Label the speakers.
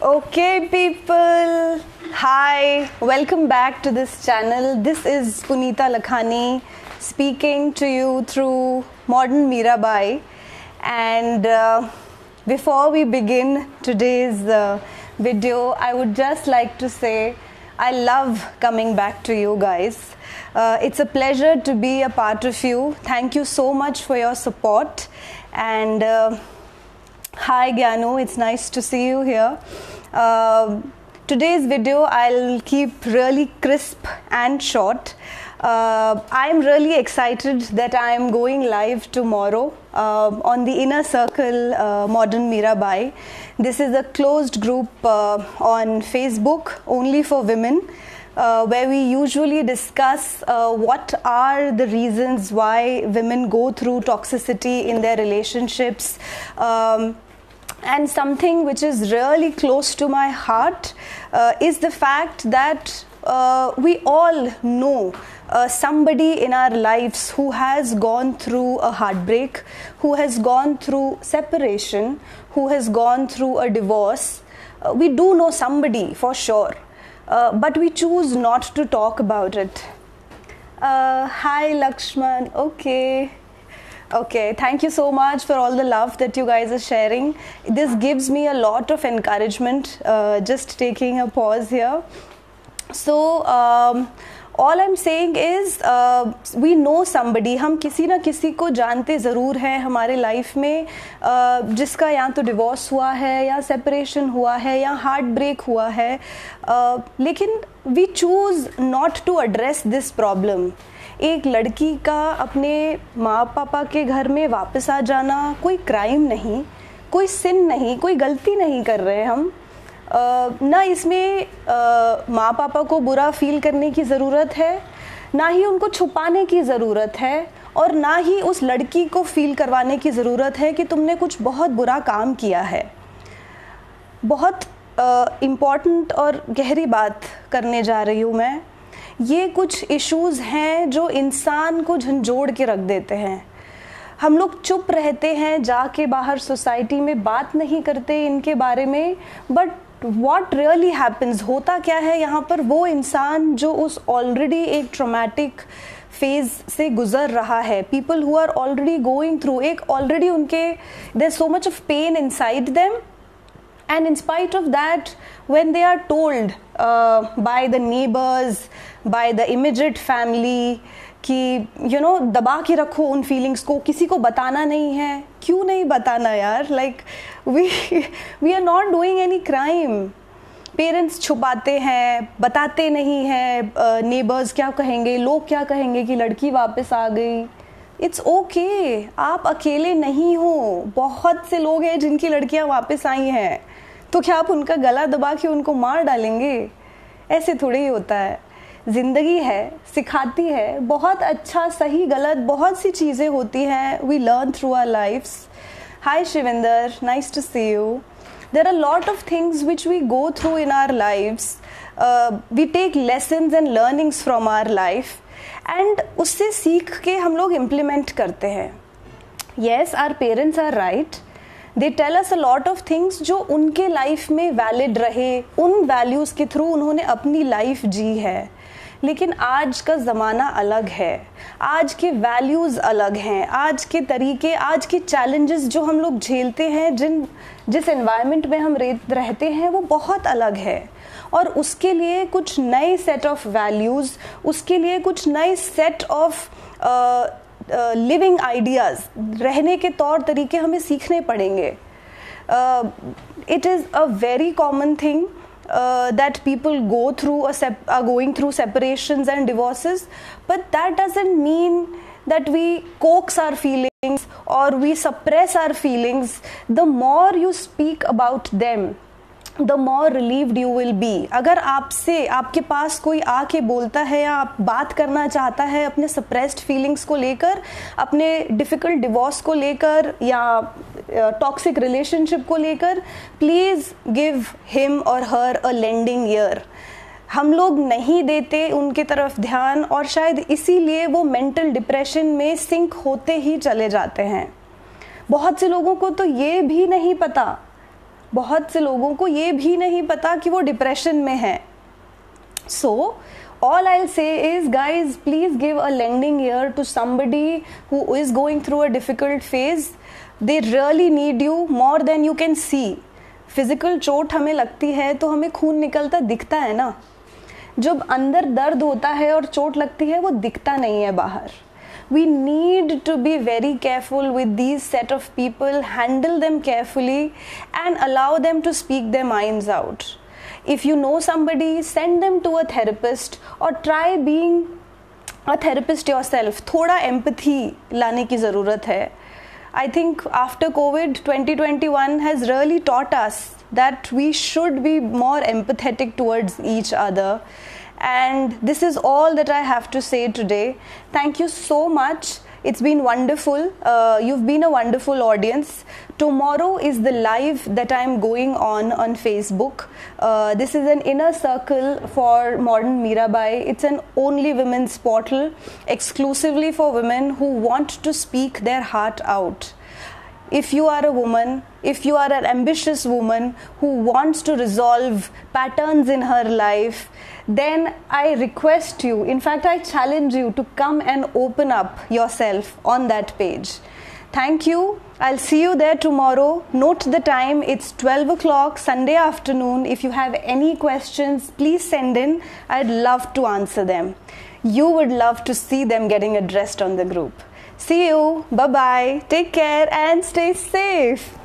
Speaker 1: Okay, people. Hi, welcome back to this channel. This is Punita Lakhani speaking to you through Modern Mirabai. And before we begin today's video, I would just like to say I love coming back to you guys. It's a pleasure to be a part of you. Thank you so much for your support. And hi Gyanu, it's nice to see you here. Today's video I'll keep really crisp and short. I'm really excited that I'm going live tomorrow on the Inner Circle Modern Mirabai. This is a closed group on Facebook only for women, where we usually discuss what are the reasons why women go through toxicity in their relationships. And something which is really close to my heart is the fact that we all know somebody in our lives who has gone through a heartbreak, who has gone through separation, who has gone through a divorce. We do know somebody for sure, but we choose not to talk about it. Hi Lakshman, Okay, thank you so much for all the love that you guys are sharing. This gives me a lot of encouragement, just taking a pause here. So, all I'm saying is, we know somebody, हम किसी ना किसी को जानते ज़रूर हैं हमारे life में, जिसका या तो डिवोर्स हुआ है या सेपरेशन हुआ है या हार्ट ब्रेक हुआ है, लेकिन we choose not to address this problem. एक लड़की का अपने माँ पापा के घर में वापस आ जाना कोई क्राइम नहीं, कोई सिन नहीं, कोई गलती नहीं कर रहे हम, ना इसमें माँ पापा को बुरा फील करने की ज़रूरत है, ना ही उनको छुपाने की ज़रूरत है, और ना ही उस लड़की को फील करवाने की ज़रूरत है कि तुमने कुछ बहुत बुरा काम किया है. बहुत इम्पॉर्टेंट और गहरी बात करने जा रही हूँ मैं. ये कुछ इश्यूज़ हैं जो इंसान को झंझोड़ के रख देते हैं. हम लोग चुप रहते हैं, जाके बाहर सोसाइटी में बात नहीं करते इनके बारे में, बट व्हाट रियली हैपन्स, होता क्या है यहाँ पर, वो इंसान जो उस ऑलरेडी एक ट्रॉमेटिक फेज से गुजर रहा है, people who are already going through, एक ऑलरेडी उनके there so much of pain inside them. And in spite of that, when they are told by the neighbors, by the immediate family कि दबा के रखो उन फीलिंग्स को, किसी को बताना नहीं है, क्यों नहीं बताना यार, like we are not doing any crime. Parents छुपाते हैं, बताते नहीं हैं, नेबर्स क्या कहेंगे, लोग क्या कहेंगे कि लड़की वापस आ गई. इट्स ओके, आप अकेले नहीं हो, बहुत से लोग हैं जिनकी लड़कियां वापस आई हैं, तो क्या आप उनका गला दबा के उनको मार डालेंगे? ऐसे थोड़ी ही होता है. ज़िंदगी है, सिखाती है, बहुत अच्छा सही गलत बहुत सी चीज़ें होती हैं. We learn through our lives. Hi Shivinder, nice to see you. There are lot of things which we go through in our lives. We take lessons and learnings from our life, and उससे सीख के हम लोग implement करते हैं. Yes, our parents are right, they tell us a lot of things जो उनके life में वैलिड रहे, उन वैल्यूज़ के थ्रू उन्होंने अपनी लाइफ जी है. लेकिन आज का ज़माना अलग है, आज के वैल्यूज़ अलग हैं, आज के तरीके, आज के चैलेंजेस जो हम लोग झेलते हैं, जिस एनवायरनमेंट में हम रहते हैं, वो बहुत अलग है. और उसके लिए कुछ नए सेट ऑफ वैल्यूज़, उसके लिए कुछ नए सेट ऑफ लिविंग आइडियाज़, रहने के तौर तरीके हमें सीखने पड़ेंगे. It is a very common thing that people are going through separations and divorces, but that doesn't mean that we coax our feelings or we suppress our feelings. The more you speak about them, the more relieved you will be. अगर आपके पास कोई आके बोलता है या आप बात करना चाहता है अपने suppressed feelings को लेकर, अपने difficult divorce को लेकर या toxic relationship को लेकर, please give him or her a lending ear. हम लोग नहीं देते उनके तरफ ध्यान, और शायद इसीलिए वो मेंटल डिप्रेशन में सिंक होते ही चले जाते हैं. बहुत से लोगों को तो ये भी नहीं पता बहुत से लोगों को ये भी नहीं पता कि वो डिप्रेशन में है. So all I'll say is, guys, please give a lending ear to somebody who is going through a difficult phase. They really need you more than you can see. Physical चोट हमें लगती है तो हमें खून निकलता दिखता है ना, जब अंदर दर्द होता है और चोट लगती है वो दिखता नहीं है बाहर. We need to be very careful with these set of people, handle them carefully and allow them to speak their minds out. If you know somebody, send them to a therapist or try being a therapist yourself. थोड़ा empathy लाने की ज़रूरत है. I think after COVID, 2021 has really taught us that we should be more empathetic towards each other. And this is all that I have to say today. Thank you so much. It's been wonderful. You've been a wonderful audience. Tomorrow is the live that I'm going on Facebook. This is an inner circle for modern Mirabai. It's an only women's portal exclusively for women who want to speak their heart out. If you are a woman, if you are an ambitious woman who wants to resolve patterns in her life, then I request you, in fact I challenge you to come and open up yourself on that page. Thank you. I'll see you there tomorrow. Note the time, it's 12 o'clock Sunday afternoon. If you have any questions, please send in. I'd love to answer them. You would love to see them getting addressed on the group. See you. Bye-bye. Take care and stay safe.